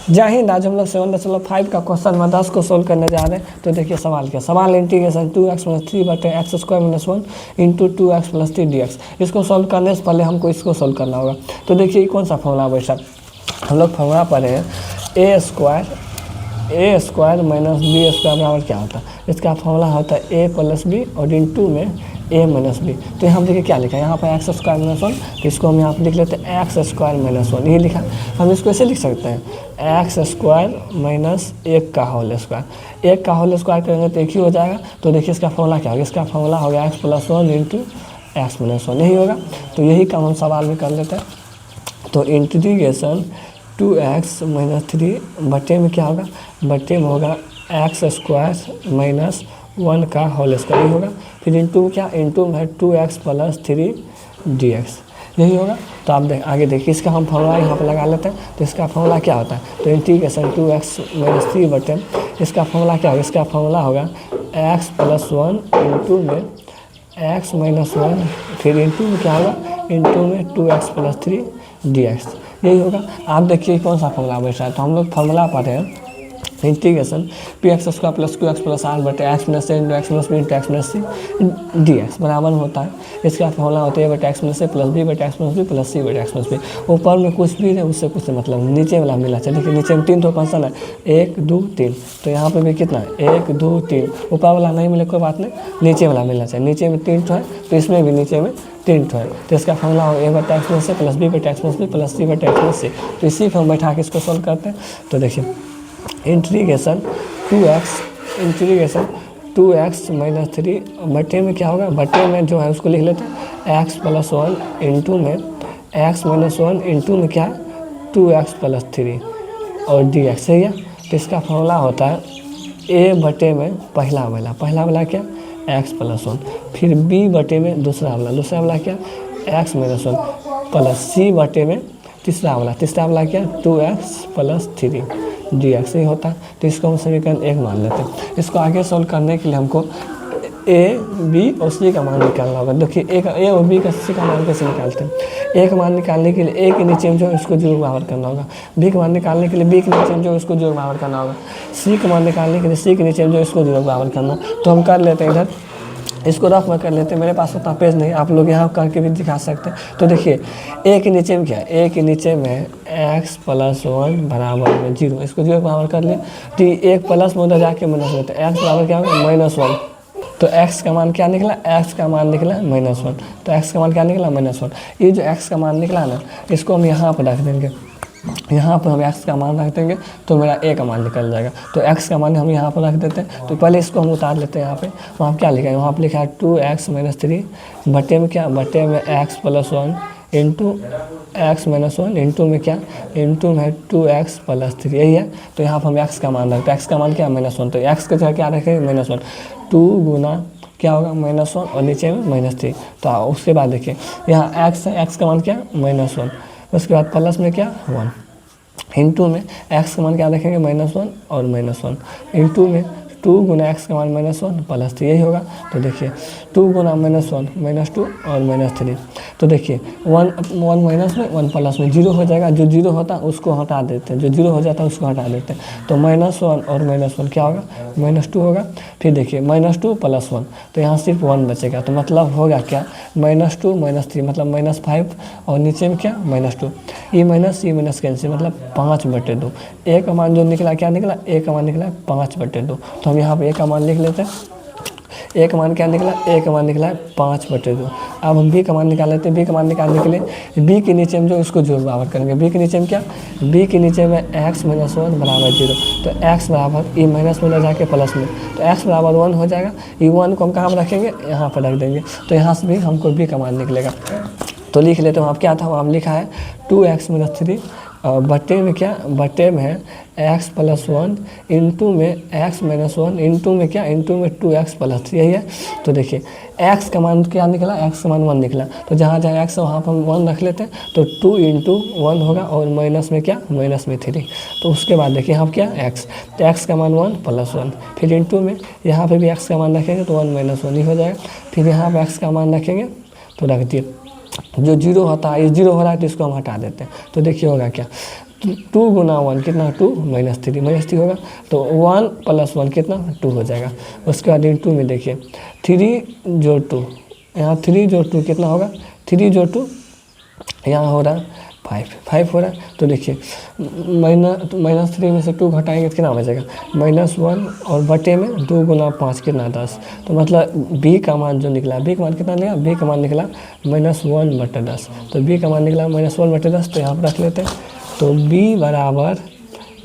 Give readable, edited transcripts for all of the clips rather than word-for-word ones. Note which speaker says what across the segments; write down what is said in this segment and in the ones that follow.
Speaker 1: जय हिंद। आज हम लोग 7.5 का क्वेश्चन नंबर 10 को सोल्व करने जा रहे हैं। तो देखिए सवाल क्या, सवाल integration 2x+3/x² - 1 into 2x+3 dx। इसको सोल्व करने से पहले हमको इसको सोल्व करना होगा। तो देखिए कौन सा फॉर्मूला बैठा, हम लोग फॉर्मूला पढ़े हैं a² माइनस b² बराबर क्या होता है। इसका फॉर्मूला होता है a + b और इंटू में a - b। तो यहाँ देखिए क्या लिखा है, यहाँ पर x² - 1, तो इसको हम यहाँ पर लिख लेते हैं x² - 1, ये लिखा। हम इसको ऐसे लिख सकते हैं x² - 1 का होल स्क्वायर। 1 का होल स्क्वायर करेंगे तो 1 ही हो जाएगा। तो देखिए इसका फॉर्मूला क्या होगा, इसका फॉर्मूला होगा x + 1 इंटू x - 1, यही होगा। तो यही काम हम सवाल में कर लेते हैं। तो इंटीग्रेशन 2x - 3 बटे में क्या होगा, बटे में होगा x² - 1 का होल स्क्वायर, यही होगा। फिर इंटू में क्या, इंटू में है 2x + 3 dx, यही होगा। तो आप आगे देखिए इसका हम फॉर्मूला यहाँ पर लगा लेते हैं। तो इसका फॉर्मूला क्या होता है, तो इंटीग्रेशन 2x - 3 बटे इसका फॉर्मूला क्या होगा, इसका फॉर्मूला होगा x + 1 इंटू में x - 1, फिर इंटू में क्या होगा, इंटू में 2x + 3 dx, यही होगा। आप देखिए कौन सा फॉर्मूला बैठ रहा है। तो हम लोग फॉर्मूला पढ़े हैं इंटीग्रेशन px² + qx + r बटे x - a into x - b into x - c dx बराबर होता है। इसका फॉर्मूला होता है a बटे x - a प्लस b बटे x - b प्लस c बटे x - b। ऊपर में कुछ भी है उससे कुछ मतलब नीचे वाला मिला चाहिए। देखिए नीचे में 3 तो फंक्शन है, 1 2 3। तो यहाँ पे भी कितना है, 1 2 3। ऊपर वाला नहीं मिले कोई बात नहीं, नीचे वाला मिलना चाहिए। नीचे में 3 तो है, तो इसमें भी नीचे में 3 तो है। तो इसका फॉर्मूला होगा a बटे x - a प्लस b बटे x - b प्लस c बटे x - c। तो इसी पर हम बैठा के इसको सोल्व करते हैं। तो देखिए इंटीग्रेशन 2x - 3 बटे में क्या होगा, बटे में जो है उसको लिख लेते हैं x + 1 इंटू में x - 1 इंटू में क्या 2x + 3 और dx, सही है। तो इसका फॉर्मूला होता है a बटे में पहला वाला क्या x + 1, फिर b बटे में दूसरा वाला क्या x - 1 प्लस c बटे में तीसरा वाला क्या 2x + 3 dx, ही होता है। तो इसको हम समीकरण 1 मान लेते हैं। इसको आगे सोल्व करने के लिए हमको a b और c का मान निकालना होगा। देखिए a और b का c का मान कैसे निकालते हैं। a का मान निकालने के लिए a के नीचे में जो इसको 0 बराबर करना होगा, b का मान निकालने के लिए b के नीचे में जो इसको 0 बराबर करना होगा, c का मान निकालने के लिए c के नीचे में जो इसको 0 बराबर करना। तो हम कर लेते हैं, इधर इसको रफ में कर लेते हैं। मेरे पास उतना पेज नहीं, आप लोग यहाँ करके भी दिखा सकते हैं। तो देखिए a के नीचे में क्या है, a के नीचे में x + 1 बराबर में 0, इसको 0 बराबर कर लिया। तो एक प्लस में उधर जाके माइनस लेते हैं, x बराबर क्या होगा -1। तो x का मान क्या निकला, x का मान निकला -1। तो x का मान क्या निकला -1। ये जो x का मान निकला ना, इसको हम यहाँ पर रख देंगे। यहाँ पर हम x का मान रख देंगे तो मेरा a का मान निकल जाएगा। तो x का मान हम यहाँ पर रख देते हैं। तो पहले इसको हम उतार लेते हैं। यहाँ पे वहाँ क्या लिखा है, वहाँ पर लिखा है 2x - 3 बटे में क्या, बटे में x + 1 इंटू x - 1 इंटू में क्या, इंटू में 2x + 3, यही है। तो यहाँ पर हम x का मान रखते हैं। x का मान क्या -1, तो x का जगह क्या रखेंगे -1। 2 गुना क्या होगा -1 और नीचे में -3। तो उसके बाद देखिए यहाँ x का मान क्या -1, उसके बाद प्लस में क्या 1 इंटू में x का मान क्या रखेंगे -1 और -1 इंटू में 2 गुना x का मान -1 प्लस 3, यही होगा। तो देखिए 2 गुना -1 -2 और -3। तो देखिए 1 माइनस में 1 प्लस में 0 हो जाएगा। जो 0 होता है उसको हटा देते हैं, जो 0 हो जाता है उसको हटा देते हैं। तो -1 और -1 क्या होगा, -2 होगा। फिर देखिए -2 + 1, तो यहाँ सिर्फ 1 बचेगा। तो मतलब होगा क्या -2 -3 मतलब -5 और नीचे में क्या -2। ये माइनस कैंसिल मतलब 5/2। a का मान जो निकला क्या निकला, a का मान निकला 5/2। तो हम यहाँ पे a का मान लिख लेते हैं। a का मान क्या निकला, a का मान निकला है 5/2। अब हम b का मान निकाल लेते हैं। b का मान निकालने के लिए b के नीचे में जो इसको 0 बराबर करेंगे। b के नीचे में क्या, b के नीचे में x - 1 बराबर 0। तो x बराबर ये माइनस में जाके प्लस में, तो x बराबर 1 हो जाएगा। ये 1 को हम कहाँ पर रखेंगे, यहाँ पर रख देंगे। तो यहाँ से भी हमको b का मान निकलेगा। तो लिख लेते हैं। आप क्या था, वहाँ लिखा है 2x - 3 बटे में क्या, बटे में है x + 1 इंटू में x - 1 इंटू में क्या, इंटू में 2x + 3, यही है। तो देखिए x का मान क्या निकला, x का मान 1 निकला। तो जहाँ जहाँ x है वहाँ पर हम 1 रख लेते हैं। तो 2 × 1 होगा और माइनस में क्या, माइनस में 3। तो उसके बाद देखिए यहाँ क्या x, तो x का मान 1 + 1, फिर इंटू में यहाँ पर भी x का मान रखेंगे तो 1 - 1 ही हो जाएगा। फिर यहाँ पर x का मान रखेंगे तो रख दिए। जो 0 होता है, ये 0 हो रहा है तो इसको हम हटा देते हैं। तो देखिए होगा क्या, 2 गुना 1 कितना 2 -3 होगा। तो 1 + 1 कितना 2 हो जाएगा। उसके बाद इंटू में देखिए 3 जोड़ 2, यहाँ 3 जोड़ 2 कितना होगा, 3 जोड़ 2 यहाँ हो रहा है 5 हो रहा है। तो देखिए -3 में से 2 घटाएंगे तो कितना बचेगा -1 और बटे में 2 गुना 5 कितना 10। तो मतलब b का मान जो निकला, b का मान कितना निकला, b का मान निकला -1/10। तो b का मान निकला -1/10। तो यहाँ पर रख लेते हैं। तो b बराबर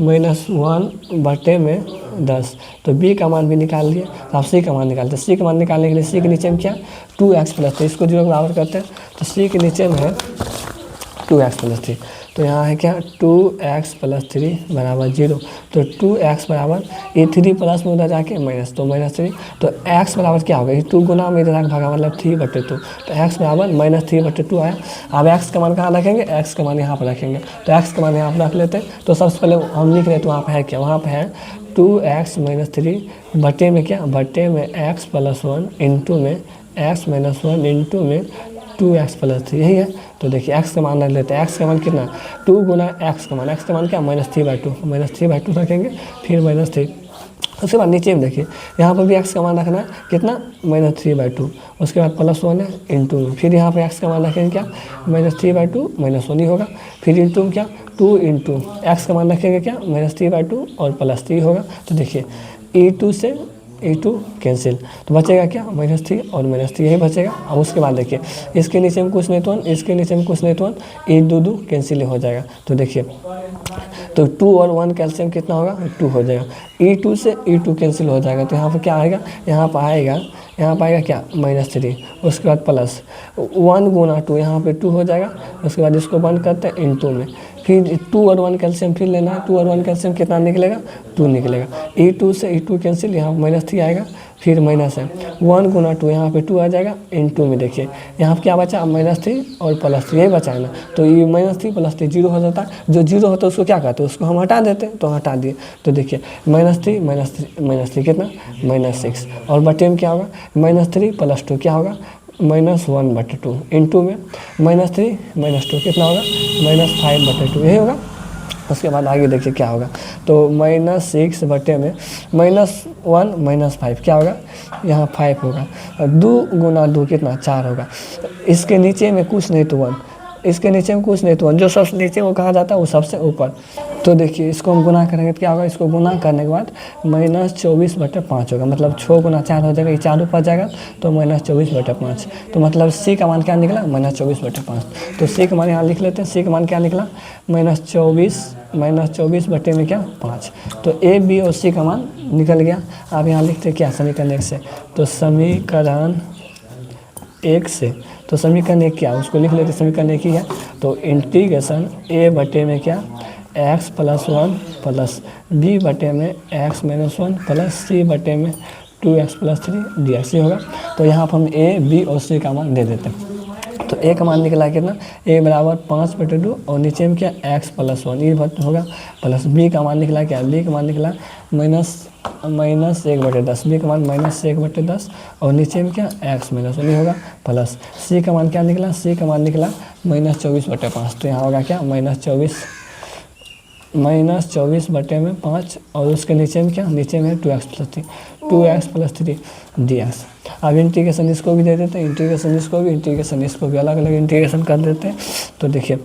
Speaker 1: -1/10। तो b का मान भी निकाल लिए। तो आप c का मान निकालते हैं। c का मान निकालने के लिए c के नीचे में क्या 2x + 3, इसको 0 के बराबर करते हैं। तो c के नीचे में है 2x + 3। तो यहाँ है क्या 2x + 3 बराबर 0। तो 2x बराबर ये 3 प्लस में उधर जाके माइनस, तो -3। तो x बराबर क्या होगा, 2 गुना में इधर भागा मतलब 3/2। तो x बराबर -3/2 आया। अब x का मान कहाँ रखेंगे, x का मान यहाँ पर रखेंगे। तो x का मान यहाँ पर रख लेते हैं। तो सबसे पहले हम लिख रहे हैं, तो वहाँ पर है क्या, वहाँ पर है 2x - 3 बटे में क्या, बटे में x + 1 इंटू में x - 1 इंटू में 2x + 3, यही है। तो देखिए x का मान रख लेते हैं। x का मान कितना 2 गुना x का मान क्या -3/2 रखेंगे, फिर -3। उसके बाद नीचे में देखिए यहाँ पर भी x का मान रखना है कितना -3/2। उसके बाद +1 है इंटू में, फिर यहाँ पर x का मान रखेंगे क्या -3/2 -1 ही होगा। फिर इंटू में क्या 2 इंटू x का मान रखेंगे क्या -3/2 और +3 होगा। तो देखिए e2 से e2 कैंसिल, तो बचेगा क्या -3 और -3 यही बचेगा। अब उसके बाद देखिए इसके नीचे में कुछ नहीं तो 1, इसके नीचे में कुछ नहीं तो 1, e 2 कैंसिल हो जाएगा। तो देखिए तो 2 और 1 कैल्शियम कितना होगा 2 हो जाएगा। e2 से e2 कैंसिल हो जाएगा। तो यहाँ पर क्या आएगा, यहाँ पर आएगा क्या -3। उसके बाद +1 गुना 2, यहाँ पे 2 हो जाएगा। उसके बाद इसको बंद करते हैं इंटू में, फिर 2 और 1 कैल्शियम फिर लेना है। 2 और 1 कैल्शियम कितना निकलेगा 2 निकलेगा। e2 से e2 कैंसिल, यहाँ -3 आएगा, फिर माइनस है 1 गुना 2, यहाँ पे 2 आ जाएगा इंटू में। देखिए यहाँ पे क्या बचा -3 और +3 यही बचा है ना। तो ये -3 + 3 0 हो जाता है। जो 0 होता है उसको क्या कहते हैं, उसको हम हटा देते हैं। तो हटा दिए। तो देखिए -3 कितना -6 और बटे में क्या होगा -3 + 2 क्या होगा -1/2 इंटू में -3 - 2 कितना होगा -5/2 यही होगा। उसके बाद आगे देखिए क्या होगा। तो -6 बटे में -1 - 5 क्या होगा, यहाँ 5 होगा। 2 गुना 2 कितना 4 होगा। इसके नीचे में कुछ नहीं तो 1, इसके नीचे में कुछ नहीं तो 1, जो सबसे नीचे वो कहा जाता है वो सबसे ऊपर। तो देखिए इसको हम गुना करेंगे तो क्या होगा, इसको गुना करने के बाद -24/5 होगा। मतलब 6 गुना 4 हो जाएगा, ये 4 ऊपर जाएगा तो -24/5। तो मतलब सी का मान क्या निकला -24/5। तो सी का मान यहाँ लिख लेते हैं। सी का मान क्या निकला -24 बटे में क्या 5। तो ए बी और सी का मान निकल गया। अब यहाँ लिखते हैं क्या समीकरण 1 से। तो समीकरण 1 से, तो समीकरण 1 क्या उसको लिख लेते, समीकरण 1 ही है। तो इंटीग्रेशन a बटे में क्या x + 1 प्लस b बटे में x - 1 प्लस c बटे में 2x + 3 dx होगा। तो यहाँ पर हम a b और c का मान दे देते हैं। तो a का मान निकला कितना, a बराबर 5/2 और नीचे में क्या x + 1 ये होगा, प्लस b का मान निकला क्या, b का मान निकला -1/10, b का मान -1/10 और नीचे में क्या x - 1 नहीं होगा, प्लस c का मान क्या निकला, c का मान निकला -24/5। तो यहाँ होगा क्या -24 बटे में 5 और उसके नीचे में क्या, नीचे में 2x + 3 dx। अब इंटीग्रेशन इसको भी दे देते हैं, इंटीग्रेशन इसको भी अलग अलग इंटीग्रेशन कर देते हैं। तो देखिए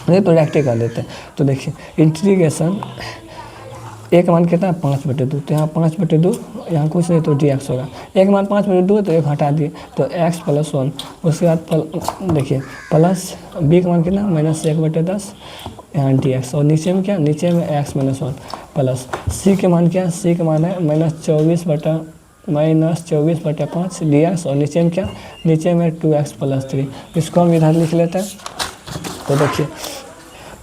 Speaker 1: नहीं तो डायरेक्ट कर देते हैं। तो देखिए इंटीग्रेशन एक मान कितना है 5/2। तो यहाँ 5/2 यहाँ कुछ नहीं तो dx होगा। एक मान 5/2 है तो एक हटा दिए तो x + 1। उसके बाद देखिए प्लस b का मान कितना -1/10 यहाँ dx और नीचे में क्या, नीचे में x - 1 प्लस c के मान क्या, c के मान है -24/5 dx और नीचे में क्या, नीचे में 2x + 3। इसको हम इधर लिख लेते हैं। तो देखिए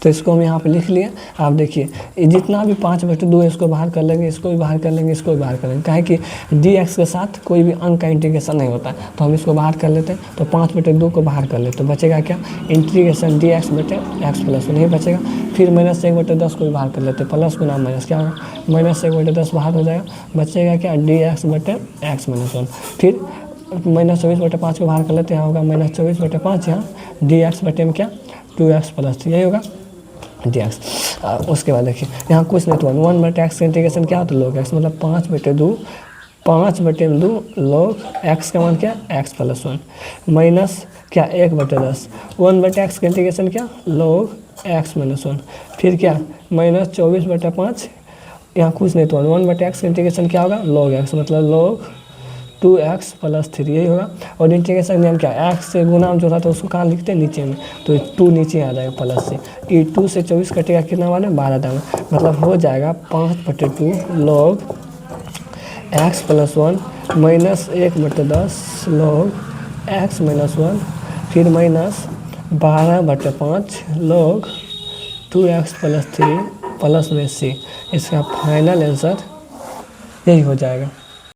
Speaker 1: तो इसको हम यहाँ पे लिख लिए। आप देखिए जितना भी 5/2 है इसको बाहर कर लेंगे, इसको भी बाहर कर लेंगे, इसको भी बाहर कर लेंगे। काहे कि dx के साथ कोई भी अंक का इंटीग्रेशन नहीं होता है। तो हम इसको बाहर कर लेते हैं। तो 5/2 को बाहर कर लेते तो बचेगा क्या, इंटीग्रेशन dx बटे x + 1 नहीं बचेगा। फिर -1/10 को भी बाहर कर लेते, प्लस गुना माइनस क्या होगा, -1/10 बाहर हो जाएगा, बचेगा क्या dx बटे x - 1। फिर -24/5 को बाहर कर लेते हैं, यहाँ होगा -24/5 यहाँ dx बटे में क्या 2x + 3 यही होगा dx। उसके बाद देखिए यहाँ कुछ नहीं तो 1/x का इंटीग्रेशन क्या होता है log x, मतलब 5/2 log x का मान क्या x + 1 माइनस क्या 1/10 1/x का इंटीग्रेशन क्या log x - 1, फिर क्या माइनस 24/5, यहाँ कुछ नहीं तो 1/x का इंटीग्रेशन क्या होगा log x, मतलब log 2x + 3 यही होगा। और इंटीग्रेशन नियम क्या x से गुना जो था तो उसको कहाँ लिखते हैं नीचे में, तो 2 नीचे आ जाएगा प्लस से, ये 2 से 24 कटेगा कितना वाला 12 दाम, मतलब हो जाएगा 5/2 log x + 1 minus 1/10 log x - 1, फिर माइनस 12/5 log 2x + 3 प्लस में c। इसका फाइनल आंसर यही हो जाएगा।